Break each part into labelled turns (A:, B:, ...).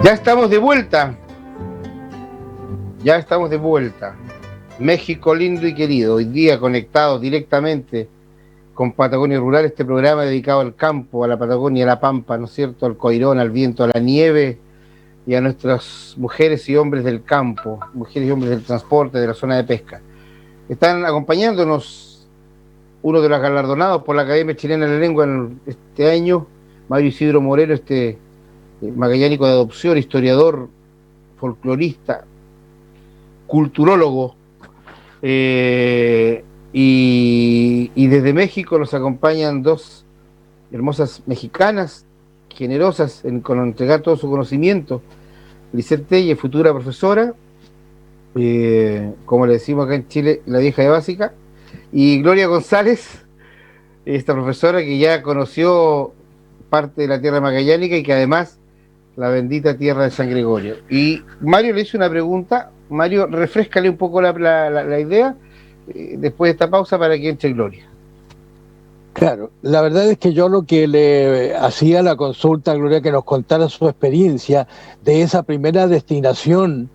A: Ya estamos de vuelta. Ya estamos de vuelta. México lindo y querido. Hoy día conectados directamente con Patagonia Rural, este programa dedicado al campo, a la Patagonia, a la Pampa, ¿no es cierto? Al coirón, al viento, a la nieve y a nuestras mujeres y hombres del campo, mujeres y hombres del transporte, de la zona de pesca. Están acompañándonos uno de los galardonados por la Academia Chilena de la Lengua en este año, Mario Isidro Moreno, magallánico de adopción, historiador, folclorista, culturólogo, y desde México nos acompañan dos hermosas mexicanas, generosas con entregar todo su conocimiento. Lisette Telle, futura profesora, como le decimos acá en Chile, la vieja de básica, y Gloria González, esta profesora que ya conoció parte de la tierra magallánica y que además la bendita tierra de San Gregorio. Y Mario le hizo una pregunta. Mario, refréscale un poco la idea después de esta pausa para que entre Gloria.
B: Claro, la verdad es que yo lo que le hacía la consulta a Gloria, que nos contara su experiencia de esa primera destinación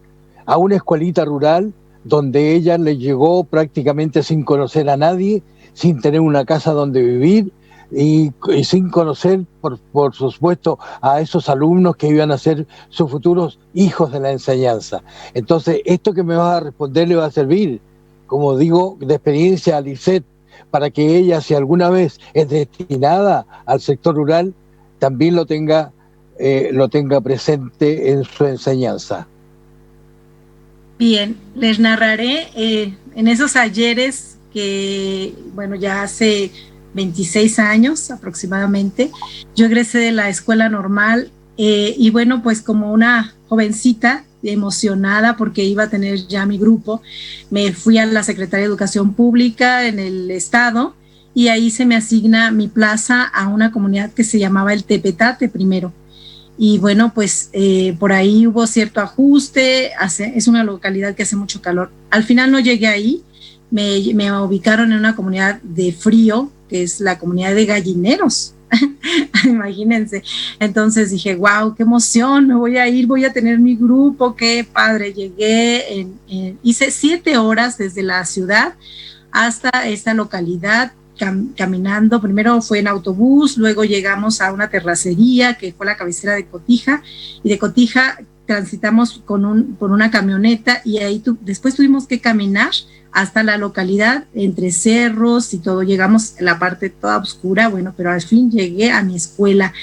B: a una escuelita rural donde ella le llegó prácticamente sin conocer a nadie, sin tener una casa donde vivir y sin conocer, por supuesto, a esos alumnos que iban a ser sus futuros hijos de la enseñanza. Entonces, esto que me vas a responder le va a servir, como digo, de experiencia a Lisette, para que ella, si alguna vez es destinada al sector rural, también lo tenga presente en su enseñanza.
C: Bien, les narraré en esos ayeres que, bueno, ya hace 26 años aproximadamente, yo egresé de la escuela normal y bueno, pues como una jovencita emocionada porque iba a tener ya mi grupo, me fui a la Secretaría de Educación Pública en el estado y ahí se me asigna mi plaza a una comunidad que se llamaba el Tepetate primero. Y bueno, pues por ahí hubo cierto ajuste, es una localidad que hace mucho calor. Al final no llegué ahí, me ubicaron en una comunidad de frío, que es la comunidad de gallineros. Imagínense. Entonces dije, wow, qué emoción, me voy a ir, voy a tener mi grupo, qué padre. Llegué, hice 7 horas desde la ciudad hasta esta localidad, caminando. Primero fue en autobús, luego llegamos a una terracería que fue la cabecera de Cotija, y de Cotija transitamos por una camioneta y ahí después tuvimos que caminar hasta la localidad, entre cerros y todo. Llegamos a la parte toda oscura, bueno, pero al fin llegué a mi escuela,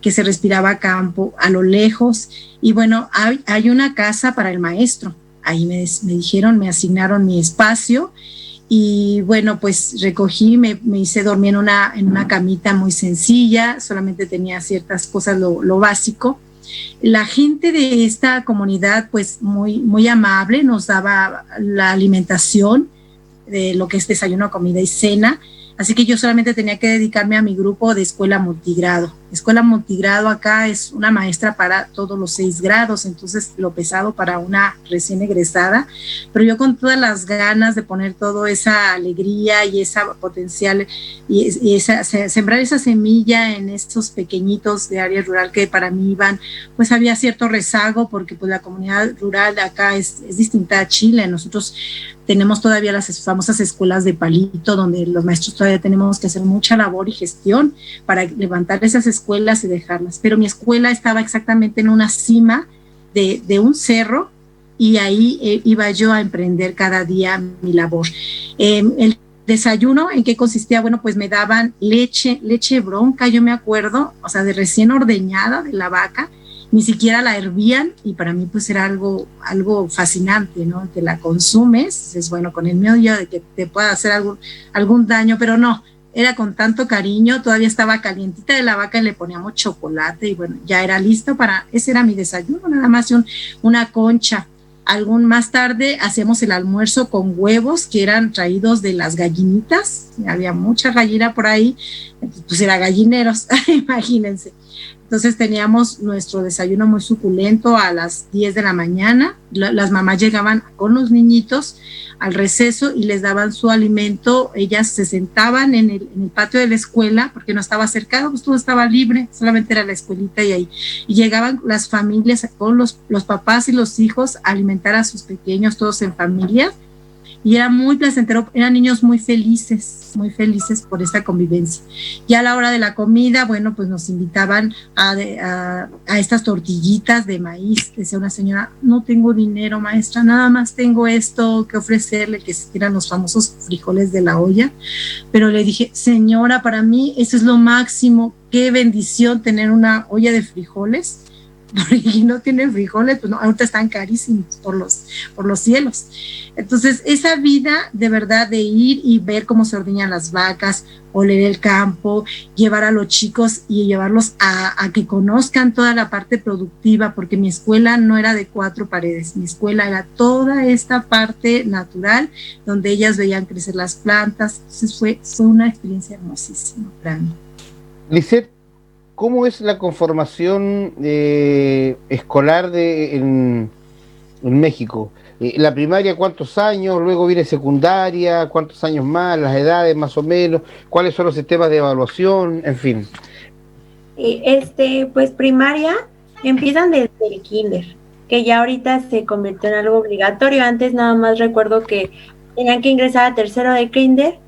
C: que se respiraba campo a lo lejos, y bueno, hay una casa para el maestro. Ahí me dijeron, me asignaron mi espacio, y bueno, pues recogí, me hice dormir en una camita muy sencilla, solamente tenía ciertas cosas, lo básico. La gente de esta comunidad, pues muy, muy amable, nos daba la alimentación de lo que es desayuno, comida y cena. Así que yo solamente tenía que dedicarme a mi grupo de escuela multigrado. Escuela multigrado acá es una maestra para todos los 6 grados, entonces lo pesado para una recién egresada, pero yo con todas las ganas de poner toda esa alegría y esa potencial y sembrar esa semilla en estos pequeñitos de área rural que para mí iban, pues había cierto rezago porque pues la comunidad rural de acá es distinta a Chile. Nosotros tenemos todavía las famosas escuelas de palito, donde los maestros todavía tenemos que hacer mucha labor y gestión para levantar esas escuelas y dejarlas. Pero mi escuela estaba exactamente en una cima de un cerro, y ahí iba yo a emprender cada día mi labor. El desayuno, ¿en qué consistía? Bueno, pues me daban leche bronca, yo me acuerdo, o sea, de recién ordeñada de la vaca. Ni siquiera la hervían, y para mí pues era algo fascinante, ¿no? Que la consumes, es bueno, con el miedo de que te pueda hacer algún daño, pero no, era con tanto cariño, todavía estaba calientita de la vaca y le poníamos chocolate y bueno, ya era listo ese era mi desayuno, nada más una concha. Más tarde hacíamos el almuerzo con huevos que eran traídos de las gallinitas, había mucha gallina por ahí, pues era gallineros, imagínense. Entonces teníamos nuestro desayuno muy suculento a las 10 de la mañana. Las mamás llegaban con los niñitos al receso y les daban su alimento. Ellas se sentaban en el patio de la escuela porque no estaba cercado, pues todo estaba libre, solamente era la escuelita y ahí. Y llegaban las familias con los papás y los hijos a alimentar a sus pequeños, todos en familia. Y era muy placentero, eran niños muy felices por esta convivencia. Y a la hora de la comida, bueno, pues nos invitaban a estas tortillitas de maíz. Decía una señora, no tengo dinero, maestra, nada más tengo esto que ofrecerle, que eran los famosos frijoles de la olla. Pero le dije, señora, para mí eso es lo máximo, qué bendición tener una olla de frijoles. Porque no tienen frijoles, pues no, ahorita están carísimos por los cielos. Entonces, esa vida de verdad de ir y ver cómo se ordeñan las vacas, oler el campo, llevar a los chicos y llevarlos a que conozcan toda la parte productiva, porque mi escuela no era de 4 paredes, mi escuela era toda esta parte natural, donde ellas veían crecer las plantas. Entonces fue una experiencia hermosísima para mí.
A: Lisette, ¿cómo es la conformación escolar en México? La primaria, ¿cuántos años? Luego viene secundaria, ¿cuántos años más? Las edades más o menos, ¿cuáles son los sistemas de evaluación? En fin.
D: Pues primaria empiezan desde el kinder, que ya ahorita se convirtió en algo obligatorio. Antes nada más recuerdo que tenían que ingresar a tercero de kinder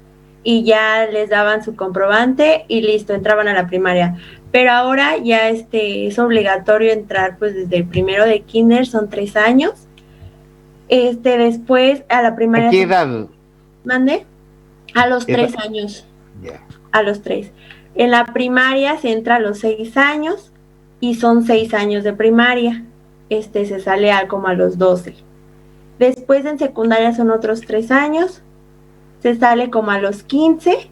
D: y ya les daban su comprobante y listo, entraban a la primaria. Pero ahora ya es obligatorio entrar pues desde el primero de kinder, son 3 años. Después a la primaria.
A: ¿A qué edad?
D: ¿Mande? A los 3 años.
A: Yeah.
D: A los 3. En la primaria se entra a los 6 años y son 6 años de primaria. Se sale como a los 12. Después en secundaria son otros 3 años. Se sale como a los 15.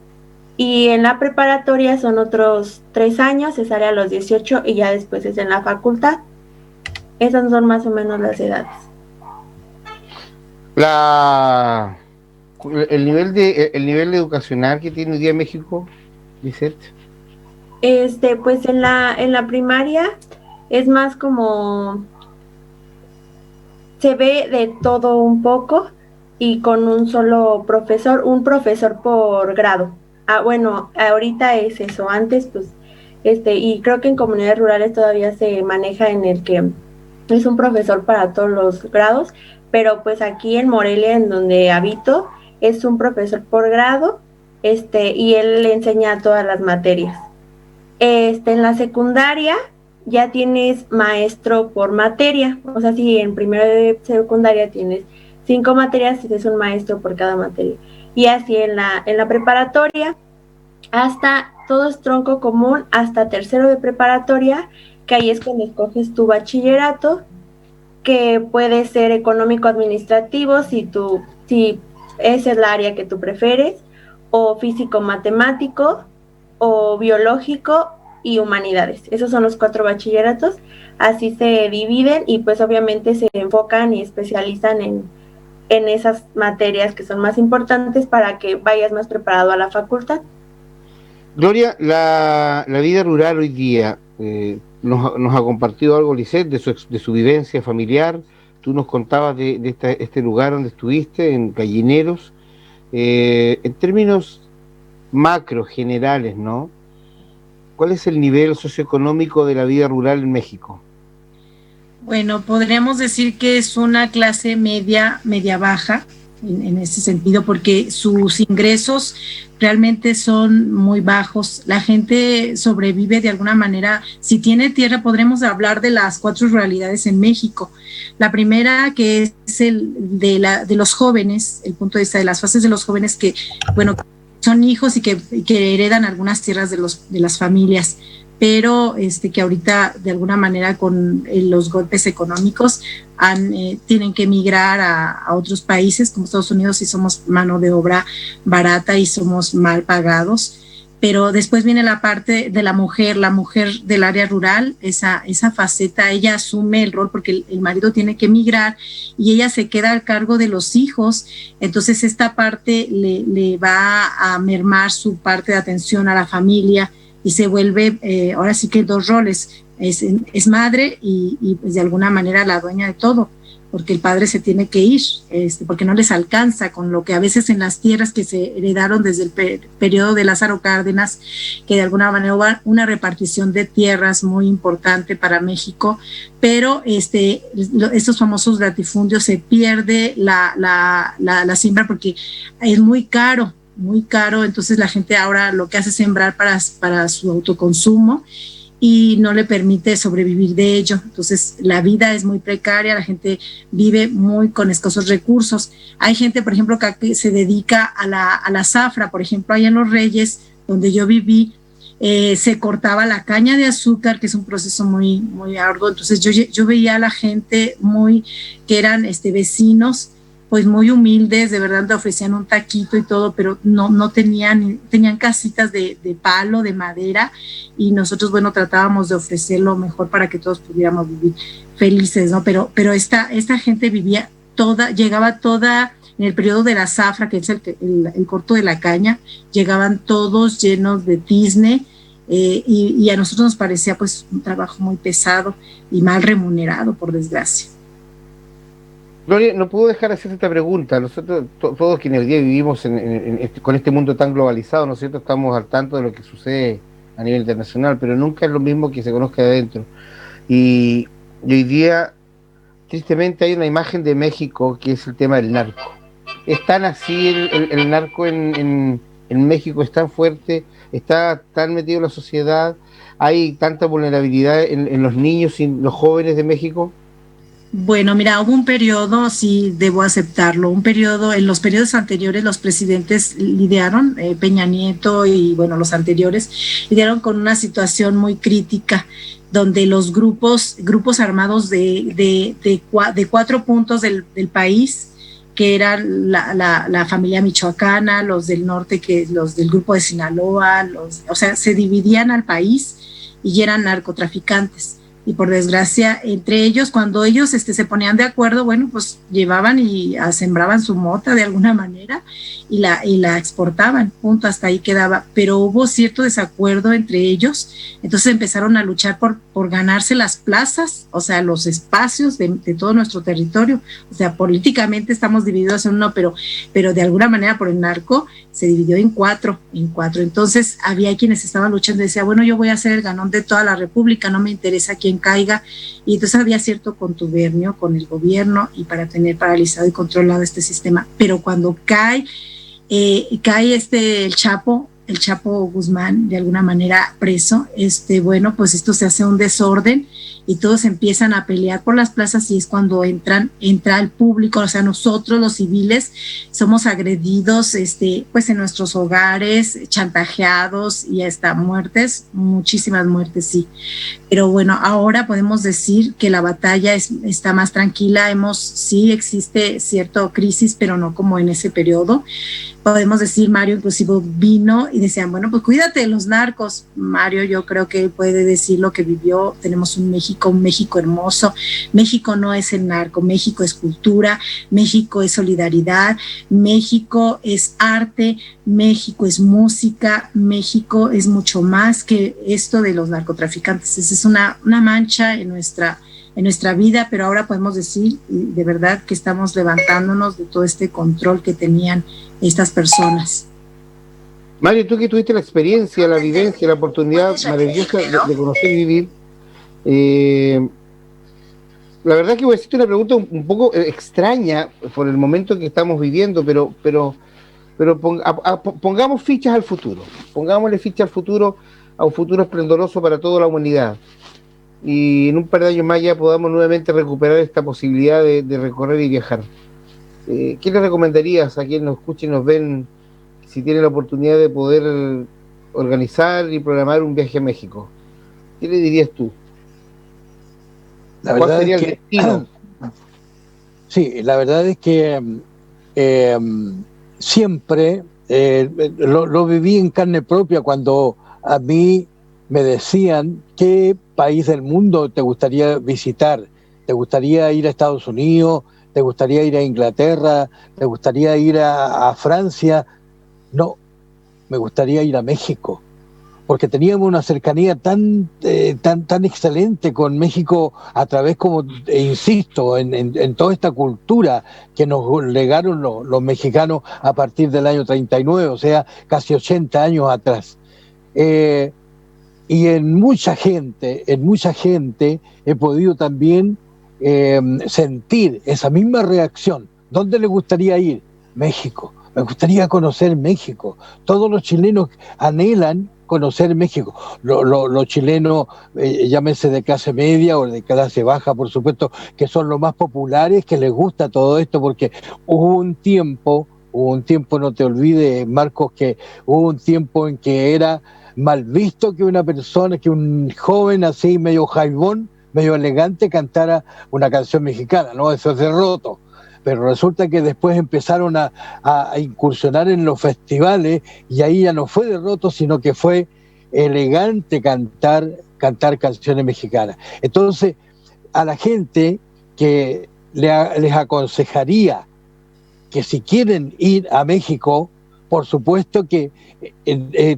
D: Y en la preparatoria son otros 3 años, se sale a los 18 y ya después es en la facultad. Esas son más o menos las edades.
A: El nivel educacional que tiene hoy día México, Lisette.
D: Pues en la primaria es más como se ve de todo un poco y con un solo profesor, un profesor por grado. Bueno, ahorita es eso, antes pues, y creo que en comunidades rurales todavía se maneja en el que es un profesor para todos los grados, pero pues aquí en Morelia, en donde habito, es un profesor por grado, y él le enseña todas las materias. En la secundaria ya tienes maestro por materia, o sea, si en primero de secundaria tienes 5 materias, es un maestro por cada materia. Y así en la preparatoria, hasta todo es tronco común, hasta tercero de preparatoria, que ahí es cuando escoges tu bachillerato, que puede ser económico-administrativo, si esa es la área que tú prefieres, o físico-matemático, o biológico y humanidades. Esos son los 4 bachilleratos, así se dividen y pues obviamente se enfocan y especializan en esas materias que son más importantes para que vayas más preparado a la facultad.
A: Gloria, la vida rural hoy día, nos ha compartido algo, Lisette, de su vivencia familiar. Tú nos contabas de este lugar donde estuviste, en Gallineros. En términos macro, generales, ¿no? ¿Cuál es el nivel socioeconómico de la vida rural en México?
C: Bueno, podríamos decir que es una clase media baja en ese sentido, porque sus ingresos realmente son muy bajos. La gente sobrevive de alguna manera. Si tiene tierra, podremos hablar de las 4 ruralidades en México. La primera, que es el de los jóvenes, el punto de vista de las fases de los jóvenes que, bueno, son hijos y que heredan algunas tierras de las familias, pero que ahorita de alguna manera con los golpes económicos tienen que emigrar a otros países como Estados Unidos y somos mano de obra barata y somos mal pagados. Pero después viene la parte de la mujer del área rural, esa faceta, ella asume el rol porque el marido tiene que emigrar y ella se queda al cargo de los hijos. Entonces esta parte le va a mermar su parte de atención a la familia y se vuelve ahora sí que dos roles, es madre y pues de alguna manera la dueña de todo, porque el padre se tiene que ir, porque no les alcanza con lo que a veces en las tierras que se heredaron desde el periodo de Lázaro Cárdenas, que de alguna manera hubo una repartición de tierras muy importante para México, pero estos famosos latifundios se pierde la siembra porque es muy caro, entonces la gente ahora lo que hace es sembrar para su autoconsumo, y no le permite sobrevivir de ello. Entonces la vida es muy precaria, la gente vive muy con escasos recursos. Hay gente, por ejemplo, que se dedica a la zafra, por ejemplo, allá en Los Reyes, donde yo viví, se cortaba la caña de azúcar, que es un proceso muy, muy arduo. Entonces yo veía a la gente que eran vecinos, pues muy humildes, de verdad te ofrecían un taquito y todo, pero no tenían casitas de palo, de madera, y nosotros, bueno, tratábamos de ofrecer lo mejor para que todos pudiéramos vivir felices, ¿no? Pero esta gente llegaba toda en el periodo de la zafra, que es el corto de la caña, llegaban todos llenos de tizne, y a nosotros nos parecía pues un trabajo muy pesado y mal remunerado, por desgracia.
A: Gloria, no puedo dejar de hacer esta pregunta. Nosotros, todos quienes hoy día vivimos con este mundo tan globalizado, ¿no es cierto?, estamos al tanto de lo que sucede a nivel internacional, pero nunca es lo mismo que se conozca de adentro. Y hoy día, tristemente, hay una imagen de México que es el tema del narco. ¿Es tan así el narco en México? ¿Es tan fuerte? ¿Está tan metido en la sociedad? ¿Hay tanta vulnerabilidad en los niños y los jóvenes de México?
C: Bueno, mira, hubo un periodo, sí, debo aceptarlo, en los periodos anteriores los presidentes lidiaron, Peña Nieto y bueno, los anteriores, lidiaron con una situación muy crítica, donde los grupos armados de 4 puntos del país, que eran la familia michoacana, los del norte, los del grupo de Sinaloa, o sea, se dividían al país y eran narcotraficantes. Y por desgracia, entre ellos, cuando ellos se ponían de acuerdo, bueno, pues llevaban y sembraban su mota de alguna manera y la exportaban, punto, hasta ahí quedaba. Pero hubo cierto desacuerdo entre ellos, entonces empezaron a luchar por ganarse las plazas, o sea, los espacios de todo nuestro territorio. O sea, políticamente estamos divididos en uno, pero de alguna manera por el narco se dividió en cuatro. Entonces había quienes estaban luchando y decía, bueno, yo voy a ser el ganón de toda la república, no me interesa quién caiga, y entonces había cierto contubernio con el gobierno y para tener paralizado y controlado este sistema. Pero cuando cae el Chapo Guzmán de alguna manera preso, bueno, pues esto se hace un desorden y todos empiezan a pelear por las plazas, y es cuando entra el público, o sea, nosotros los civiles somos agredidos, pues en nuestros hogares, chantajeados y hasta muertes, muchísimas muertes, sí. Pero bueno, ahora podemos decir que la batalla está más tranquila, sí existe cierta crisis, pero no como en ese periodo. Podemos decir, Mario inclusive vino y decían, bueno, pues cuídate de los narcos. Mario, yo creo que él puede decir lo que vivió. Tenemos un México hermoso. México no es el narco, México es cultura, México es solidaridad, México es arte, México es música, México es mucho más que esto de los narcotraficantes. Esa es una mancha en nuestra vida, pero ahora podemos decir de verdad que estamos levantándonos de todo este control que tenían estas personas.
A: Mario, tú que tuviste la experiencia, la vivencia, la oportunidad maravillosa de conocer y vivir, la verdad que voy a hacerte una pregunta un poco extraña por el momento que estamos viviendo, pero pongamos fichas al futuro, pongámosle fichas al futuro, a un futuro esplendoroso para toda la humanidad, y en un par de años más ya podamos nuevamente recuperar esta posibilidad de recorrer y viajar. ¿Qué le recomendarías a quienes nos escuchen y nos ven, si tienen la oportunidad de poder organizar y programar un viaje a México? ¿Qué le dirías tú?
B: ¿Cuál sería el destino? Sí, la verdad es que siempre lo viví en carne propia cuando a mí me decían qué país del mundo te gustaría visitar. ¿Te gustaría ir a Estados Unidos? ¿Te gustaría ir a Inglaterra? ¿Te gustaría ir a Francia? No, me gustaría ir a México, porque teníamos una cercanía tan excelente con México a través, como insisto, en toda esta cultura que nos legaron los mexicanos a partir del año 39, o sea, casi 80 años atrás. Y en mucha gente he podido también sentir esa misma reacción. ¿Dónde le gustaría ir? México. Me gustaría conocer México. Todos los chilenos anhelan conocer México. Los chilenos, llámese de clase media o de clase baja, por supuesto, que son los más populares, que les gusta todo esto, porque hubo un tiempo, no te olvides, Marcos, que hubo un tiempo en que era mal visto que una persona, que un joven así medio jaibón, medio elegante, cantara una canción mexicana, ¿no? Eso es derroto. Pero resulta que después empezaron a incursionar en los festivales, y ahí ya no fue derroto, sino que fue elegante cantar canciones mexicanas. Entonces, a la gente que les aconsejaría que si quieren ir a México, por supuesto que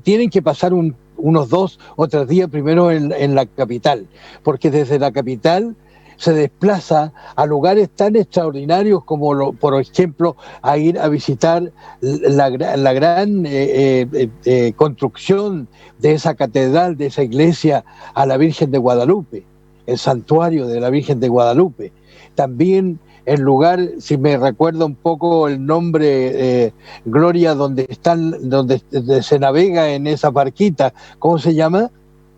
B: tienen que pasar unos 2 o 3 días primero en la capital, porque desde la capital se desplaza a lugares tan extraordinarios como, por ejemplo, a ir a visitar la gran construcción de esa catedral, de esa iglesia a la Virgen de Guadalupe, el santuario de la Virgen de Guadalupe. También el lugar, si me recuerda un poco el nombre, Gloria, donde se navega en esa barquita, ¿cómo se llama?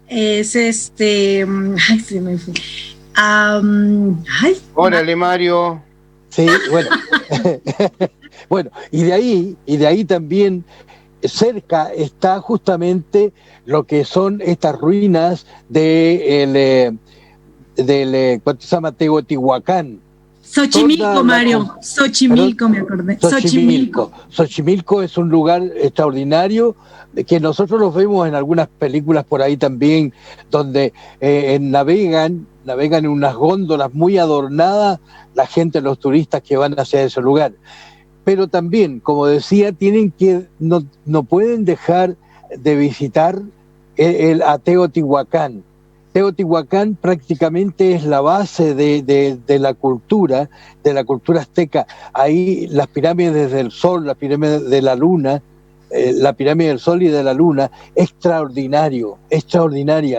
C: Es ay, se me fue.
A: Órale, Mario.
B: Sí, bueno. Bueno, y de ahí también cerca está justamente lo que son estas ruinas del ¿cuánto se llama? Teotihuacán.
C: Xochimilco, Mario. Xochimilco, me acordé.
B: Xochimilco es un lugar extraordinario que nosotros los vemos en algunas películas por ahí también, donde navegan en unas góndolas muy adornadas la gente, los turistas que van hacia ese lugar. Pero también, como decía, no pueden dejar de visitar a Teotihuacán. Teotihuacán prácticamente es la base de la cultura azteca. Ahí las pirámides del Sol, las pirámides de la Luna, la pirámide del Sol y de la Luna, extraordinaria.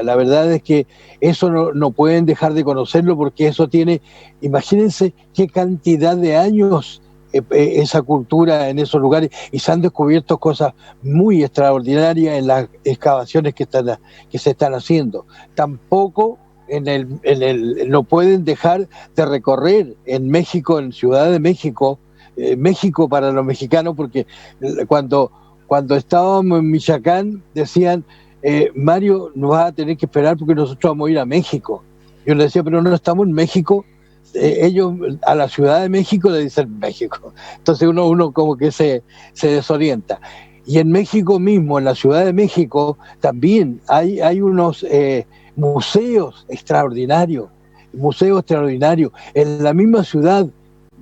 B: La verdad es que eso no pueden dejar de conocerlo, porque eso tiene, imagínense qué cantidad de años esa cultura en esos lugares, y se han descubierto cosas muy extraordinarias en las excavaciones que se están haciendo. Tampoco no pueden dejar de recorrer en México, en Ciudad de México, México para los mexicanos, porque cuando estábamos en Michoacán decían, Mario, nos vas a tener que esperar porque nosotros vamos a ir a México. Yo le decía, pero no estamos en México. Ellos a la Ciudad de México le dicen México. Entonces uno como que se desorienta. Y en México mismo, en la Ciudad de México, también hay unos museos extraordinarios. En la misma ciudad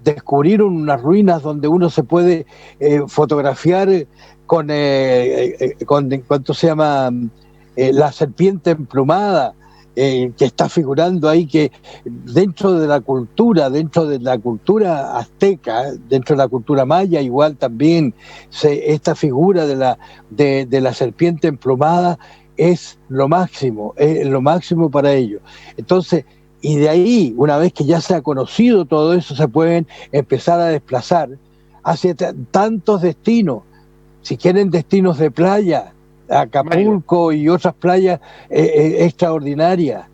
B: descubrieron unas ruinas donde uno se puede fotografiar con ¿cuánto se llama? La serpiente emplumada, que está figurando ahí, que dentro de la cultura azteca, dentro de la cultura maya, igual también esta figura de la serpiente emplumada es lo máximo para ellos. Entonces, y de ahí, una vez que ya se ha conocido todo eso, se pueden empezar a desplazar hacia tantos destinos. Si quieren destinos de playa, Acapulco y otras playas extraordinarias.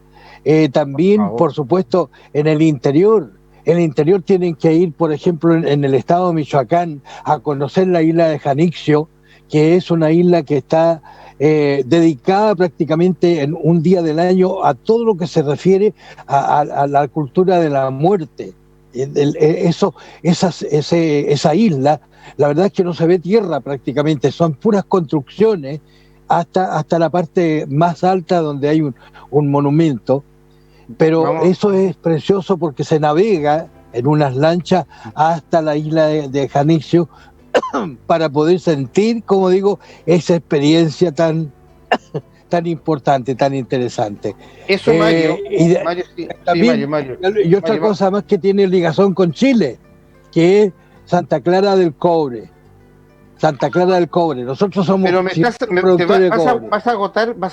B: También, por supuesto, en el interior. En el interior tienen que ir, por ejemplo, en el estado de Michoacán, a conocer la isla de Janixio, que es una isla que está dedicada prácticamente en un día del año a todo lo que se refiere a la cultura de la muerte. Esa isla, la verdad es que no se ve tierra prácticamente, son puras construcciones hasta la parte más alta donde hay un monumento, pero eso es precioso porque se navega en unas lanchas hasta la isla de Janixio para poder sentir, como digo, esa experiencia tan tan importante, tan interesante.
A: Eso, Mario.
B: Mario. Y otra cosa más que tiene ligazón con Chile, que es Santa Clara del Cobre. Santa Clara del Cobre. Nosotros somos
A: productores de cobre. Vas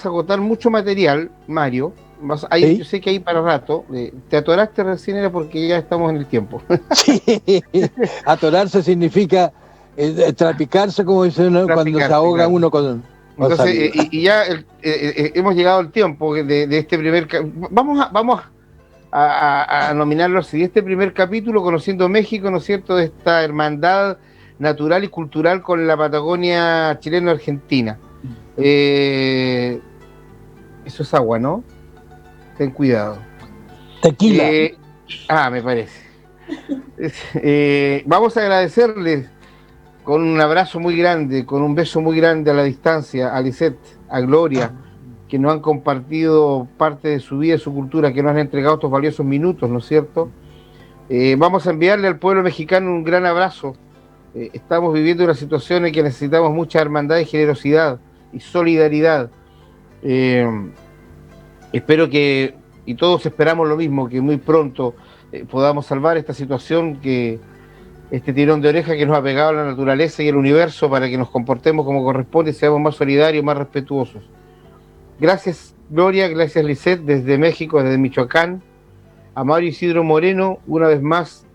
A: a agotar mucho material, Mario.
B: ¿Sí?
A: Yo sé que ahí para rato. Te atoraste recién, era porque ya estamos en el tiempo.
B: Sí, atorarse significa trapicarse, como dicen, ¿no? Cuando se ahoga uno con
A: entonces, y ya hemos llegado al tiempo de este primer... Vamos a nominarlo así, este primer capítulo, Conociendo México, ¿no es cierto?, de esta hermandad natural y cultural con la Patagonia chileno-argentina. Eso es agua, ¿no? Ten cuidado.
B: Tequila.
A: Me parece. Vamos a agradecerles con un abrazo muy grande, con un beso muy grande a la distancia, a Lisette, a Gloria, que nos han compartido parte de su vida y su cultura, que nos han entregado estos valiosos minutos, ¿no es cierto? Vamos a enviarle al pueblo mexicano un gran abrazo. Estamos viviendo una situación en que necesitamos mucha hermandad y generosidad y solidaridad. Espero que, y todos esperamos lo mismo, que muy pronto podamos salvar esta situación, que este tirón de oreja que nos ha pegado a la naturaleza y el universo, para que nos comportemos como corresponde y seamos más solidarios, más respetuosos. Gracias, Gloria, gracias, Lisette, desde México, desde Michoacán. A Mario Isidro Moreno, una vez más,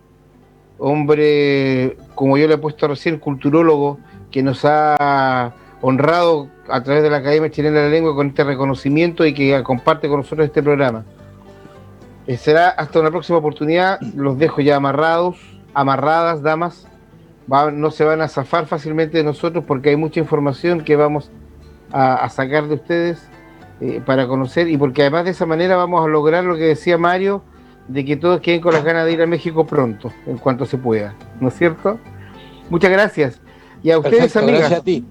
A: hombre, como yo le he puesto recién, culturólogo, que nos ha honrado a través de la Academia Chilena de la Lengua con este reconocimiento y que comparte con nosotros este programa. Será hasta una próxima oportunidad. Los dejo ya amarradas, damas. No se van a zafar fácilmente de nosotros, porque hay mucha información que vamos a sacar de ustedes para conocer, y porque además de esa manera vamos a lograr lo que decía Mario, de que todos queden con las ganas de ir a México pronto, en cuanto se pueda, ¿no es cierto? Muchas gracias. Y a ustedes, perfecto, amigas.
B: Gracias a ti.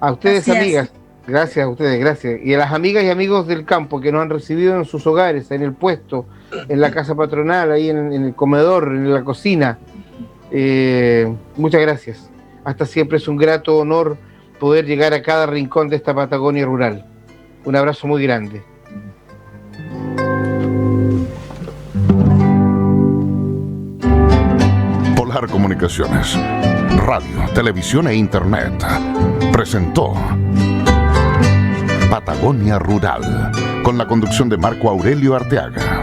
A: A ustedes, gracias. Amigas. Gracias a ustedes, gracias. Y a las amigas y amigos del campo que nos han recibido en sus hogares, en el puesto, en la casa patronal, ahí en el comedor, en la cocina. Muchas gracias. Hasta siempre, es un grato honor poder llegar a cada rincón de esta Patagonia rural. Un abrazo muy grande.
E: Polar Comunicaciones, radio, televisión e internet, presentó Patagonia Rural, con la conducción de Marco Aurelio Arteaga.